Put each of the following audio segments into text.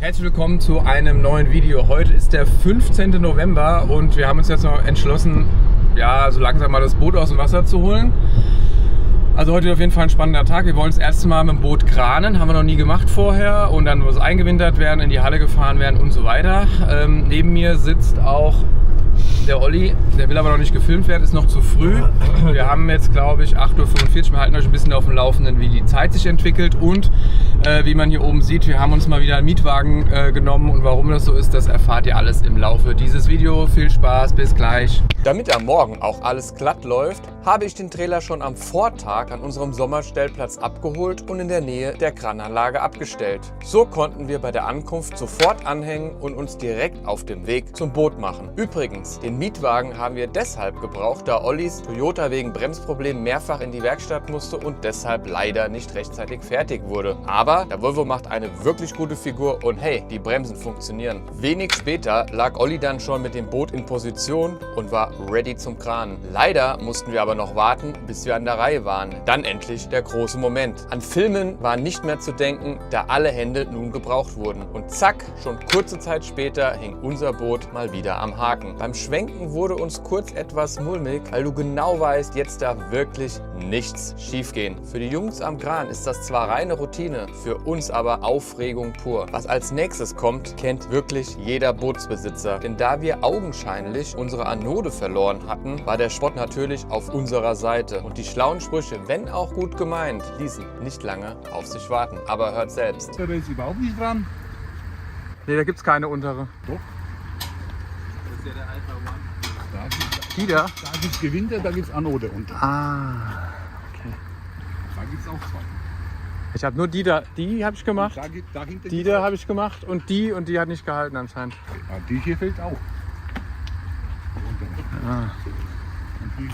Herzlich willkommen zu einem neuen Video. Heute ist der 15. November und wir haben uns jetzt noch entschlossen, ja, so langsam mal das Boot aus dem Wasser zu holen. Also heute auf jeden Fall ein spannender Tag. Wir wollen das erste Mal mit dem Boot kranen, haben wir noch nie gemacht vorher, und dann muss eingewintert werden, in die Halle gefahren werden und so weiter. Neben mir sitzt auch der Olli, der will aber noch nicht gefilmt werden, ist noch zu früh. Wir haben jetzt, glaube ich, 8:45 Uhr. Wir halten euch ein bisschen auf dem Laufenden, wie die Zeit sich entwickelt. Und wie man hier oben sieht, wir haben uns mal wieder einen Mietwagen genommen. Und warum das so ist, das erfahrt ihr alles im Laufe dieses Videos. Viel Spaß, bis gleich. Damit am Morgen auch alles glatt läuft, habe ich den Trailer schon am Vortag an unserem Sommerstellplatz abgeholt und in der Nähe der Krananlage abgestellt. So konnten wir bei der Ankunft sofort anhängen und uns direkt auf dem Weg zum Boot machen. Übrigens, den Mietwagen haben wir deshalb gebraucht, da Ollis Toyota wegen Bremsproblemen mehrfach in die Werkstatt musste und deshalb leider nicht rechtzeitig fertig wurde. Aber der Volvo macht eine wirklich gute Figur und hey, die Bremsen funktionieren. Wenig später lag Olli dann schon mit dem Boot in Position und war ready zum Kranen. Leider mussten wir aber noch warten, bis wir an der Reihe waren. Dann endlich der große Moment. An Filmen war nicht mehr zu denken, da alle Hände nun gebraucht wurden. Und zack, schon kurze Zeit später hing unser Boot mal wieder am Haken. Beim Schwenken wurde uns kurz etwas mulmig, weil du genau weißt, jetzt darf wirklich nichts schiefgehen. Für die Jungs am Kran ist das zwar reine Routine, für uns aber Aufregung pur. Was als nächstes kommt, kennt wirklich jeder Bootsbesitzer. Denn da wir augenscheinlich unsere Anode verloren hatten, war der Spott natürlich auf unserer Seite. Und die schlauen Sprüche, wenn auch gut gemeint, ließen nicht lange auf sich warten. Aber hört selbst. Da ist überhaupt nicht dran. Ne, da gibt es keine untere. Doch. Das ist ja der Alpha One. Die da? Da gibt es Gewinde, da gibt es Anode unter. Ah, okay. Da gibt es auch zwei. Ich habe nur die da, die habe ich gemacht. Da hinten Die da habe ich gemacht und die hat nicht gehalten anscheinend. Ja, die hier fällt auch. Die untere. Ah. Und die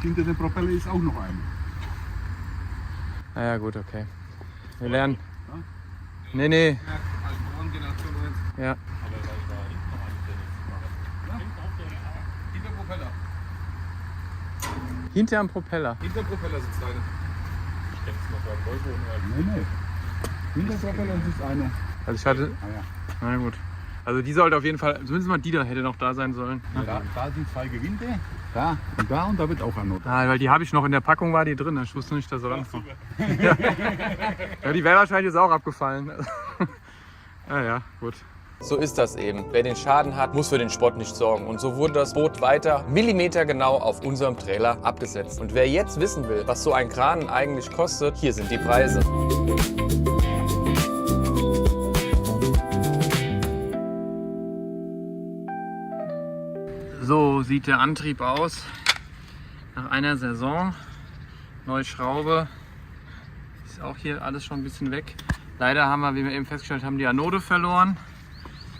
hinter dem Propeller ist auch noch eine. Naja, gut, okay. Wir lernen. Ja? Nee. Alpha One Generation 1. Ja. Aber weil da hinten noch eine Tennis macht. Hinter Propeller. Hinterm Propeller. Hinter Propeller sitzt eine. Ich denke es noch beim Volvo. Nee. Hinter dem Propeller ist eine. Also ich hatte. Ah, ja. Na gut. Also die sollte auf jeden Fall, zumindest mal die da hätte noch da sein sollen. Da sind zwei Gewinde. Da und da wird auch Anode. Ah, weil die habe ich noch in der Packung, war die drin. Ich wusste nicht, dass sie rankommt. Ja, die wäre wahrscheinlich jetzt auch abgefallen. Ja, gut. So ist das eben. Wer den Schaden hat, muss für den Spott nicht sorgen. Und so wurde das Boot weiter millimetergenau auf unserem Trailer abgesetzt. Und wer jetzt wissen will, was so ein Kran eigentlich kostet, hier sind die Preise. So sieht der Antrieb aus nach einer Saison. Neue Schraube. Ist auch hier alles schon ein bisschen weg. Leider haben wir, wie wir eben festgestellt haben, die Anode verloren.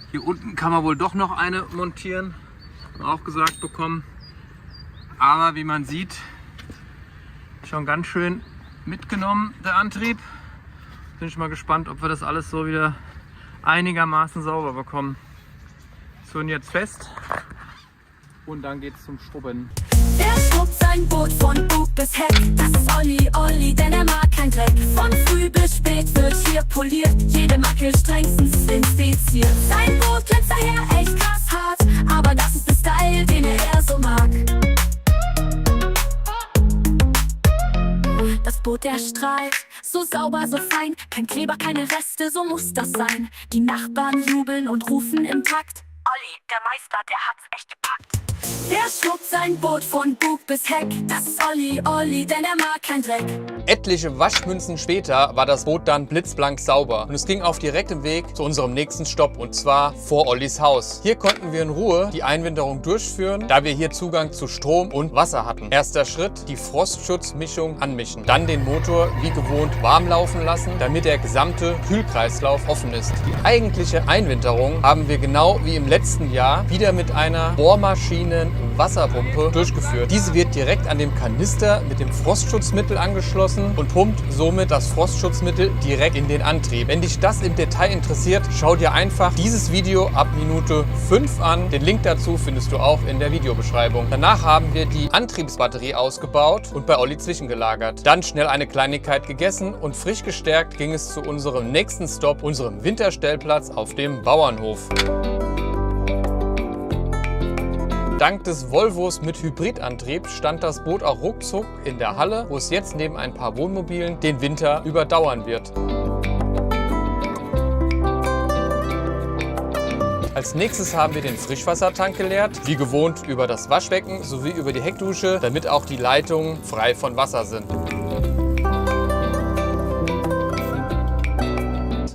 Hier unten kann man wohl doch noch eine montieren. Haben wir auch gesagt bekommen. Aber wie man sieht, schon ganz schön mitgenommen der Antrieb. Bin ich mal gespannt, ob wir das alles so wieder einigermaßen sauber bekommen. So, und jetzt fest. Und dann geht's zum Schrubben. Er schrubbt sein Boot von Bug bis Heck. Das ist Olli, denn er mag kein Dreck. Von früh bis spät wird hier poliert. Jede Macke strengstens inspiziert. Sein Boot glänzt daher echt krass hart. Aber das ist der Style, den er so mag. Das Boot, der strahlt, so sauber, so fein. Kein Kleber, keine Reste, so muss das sein. Die Nachbarn jubeln und rufen im Takt. Olli, der Meister, der hat's echt gepackt. Er schrubbt sein Boot von Bug bis Heck. Das ist Olli, denn er mag kein Dreck. Etliche Waschmünzen später war das Boot dann blitzblank sauber und es ging auf direktem Weg zu unserem nächsten Stopp, und zwar vor Ollis Haus. Hier konnten wir in Ruhe die Einwinterung durchführen, da wir hier Zugang zu Strom und Wasser hatten. Erster Schritt, die Frostschutzmischung anmischen. Dann den Motor wie gewohnt warm laufen lassen, damit der gesamte Kühlkreislauf offen ist. Die eigentliche Einwinterung haben wir genau wie im letzten Jahr wieder mit einer Bohrmaschine kleinen Wasserpumpe durchgeführt. Diese wird direkt an dem Kanister mit dem Frostschutzmittel angeschlossen und pumpt somit das Frostschutzmittel direkt in den Antrieb. Wenn dich das im Detail interessiert, schau dir einfach dieses Video ab Minute 5 an. Den Link dazu findest du auch in der Videobeschreibung. Danach haben wir die Antriebsbatterie ausgebaut und bei Olli zwischengelagert. Dann schnell eine Kleinigkeit gegessen und frisch gestärkt ging es zu unserem nächsten Stop, unserem Winterstellplatz auf dem Bauernhof. Dank des Volvos mit Hybridantrieb stand das Boot auch ruckzuck in der Halle, wo es jetzt neben ein paar Wohnmobilen den Winter überdauern wird. Als nächstes haben wir den Frischwassertank geleert, wie gewohnt über das Waschbecken sowie über die Heckdusche, damit auch die Leitungen frei von Wasser sind.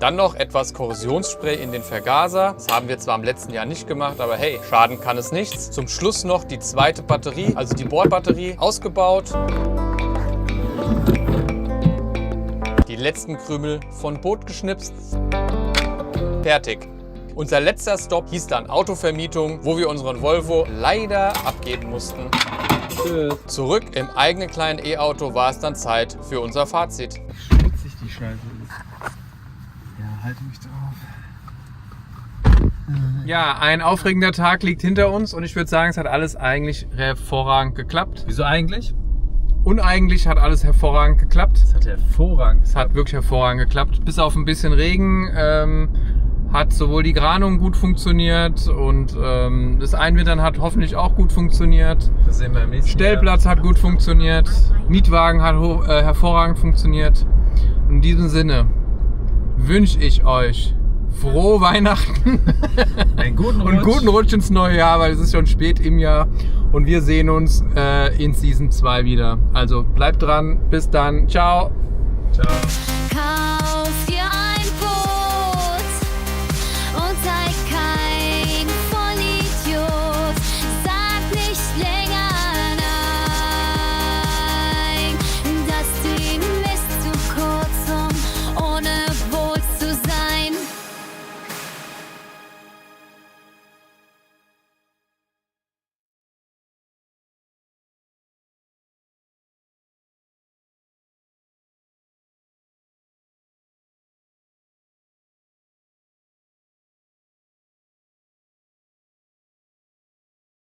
Dann noch etwas Korrosionsspray in den Vergaser. Das haben wir zwar im letzten Jahr nicht gemacht, aber hey, schaden kann es nichts. Zum Schluss noch die zweite Batterie, also die Bordbatterie, ausgebaut. Die letzten Krümel von Boot geschnipst. Fertig. Unser letzter Stop hieß dann Autovermietung, wo wir unseren Volvo leider abgeben mussten. Zurück im eigenen kleinen E-Auto war es dann Zeit für unser Fazit. Witzig die Scheiße ist. Ja, halte mich drauf. Ja, ein aufregender Tag liegt hinter uns und ich würde sagen, es hat alles eigentlich hervorragend geklappt. Wieso eigentlich? Uneigentlich hat alles hervorragend geklappt. Das hat hervorragend. Es hat wirklich hervorragend geklappt. Bis auf ein bisschen Regen hat sowohl die Granung gut funktioniert und das Einwintern hat hoffentlich auch gut funktioniert. Das sehen wir im nächsten Stellplatz hat gut funktioniert. Mietwagen hat hervorragend funktioniert. In diesem Sinne wünsche ich euch frohe Weihnachten Einen guten Rutsch. und guten Rutsch ins neue Jahr, weil es ist schon spät im Jahr und wir sehen uns in Season 2 wieder. Also bleibt dran, bis dann, ciao! Ciao.